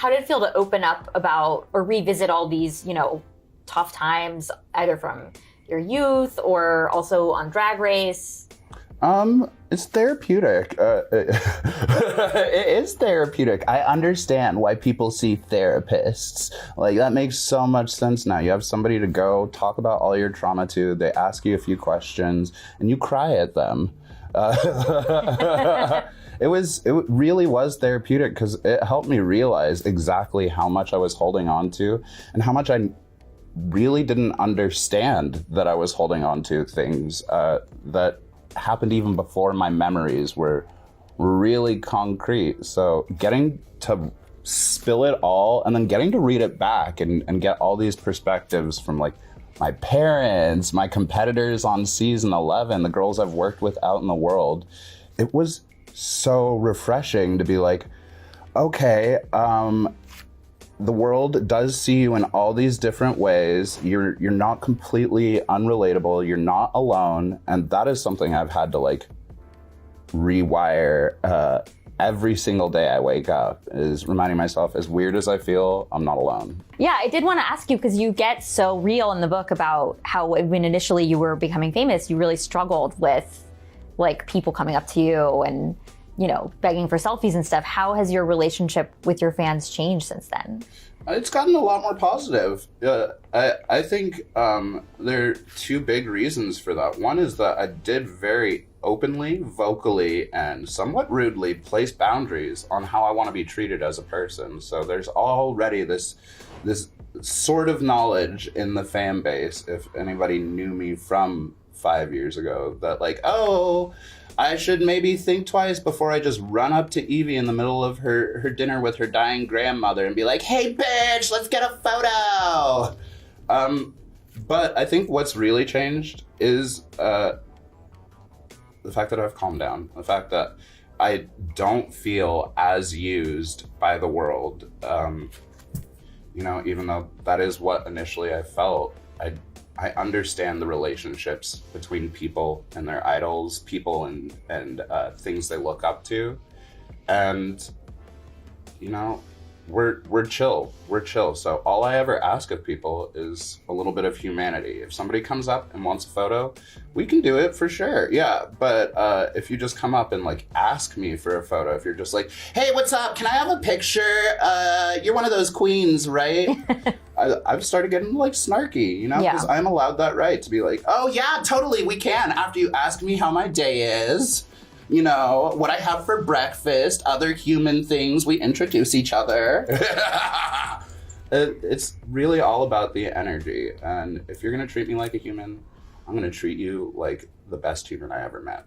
how did it feel to open up about or revisit all these, tough times, either from your youth or also on Drag Race? It's therapeutic. It is therapeutic. I understand why people see therapists. Like, that makes so much sense now. You have somebody to go talk about all your trauma to. They ask you a few questions, and you cry at them. It really was therapeutic because it helped me realize exactly how much I was holding on to and how much I really didn't understand that I was holding on to things that happened even before my memories were really concrete. So getting to spill it all and then getting to read it back and get all these perspectives from like my parents, my competitors on season 11, the girls I've worked with out in the world, it was so refreshing to be like, okay, the world does see you in all these different ways. You're not completely unrelatable. You're not alone. And that is something I've had to like rewire every single day I wake up, is reminding myself, as weird as I feel, I'm not alone. Yeah, I did want to ask you, because you get so real in the book about how when initially you were becoming famous, you really struggled with like people coming up to you and, begging for selfies and stuff. How has your relationship with your fans changed since then? It's gotten a lot more positive. I think there are two big reasons for that. One is that I did very openly, vocally, and somewhat rudely place boundaries on how I want to be treated as a person. So there's already this sort of knowledge in the fan base, if anybody knew me from 5 years ago, that like, oh, I should maybe think twice before I just run up to Yvie in the middle of her dinner with her dying grandmother and be like, hey, bitch, let's get a photo. But I think what's really changed is the fact that I've calmed down, the fact that I don't feel as used by the world. Even though that is what initially I felt, I understand the relationships between people and their idols, people and things they look up to. And, we're chill. We're chill. So all I ever ask of people is a little bit of humanity. If somebody comes up and wants a photo, we can do it for sure. Yeah. But if you just come up and like ask me for a photo, if you're just like, hey, what's up? Can I have a picture? You're one of those queens, right? I've started getting like snarky, because I'm allowed that right to be like, oh yeah, totally, we can, after you ask me how my day is, what I have for breakfast, other human things, we introduce each other. It's really all about the energy. And if you're gonna treat me like a human, I'm gonna treat you like the best human I ever met.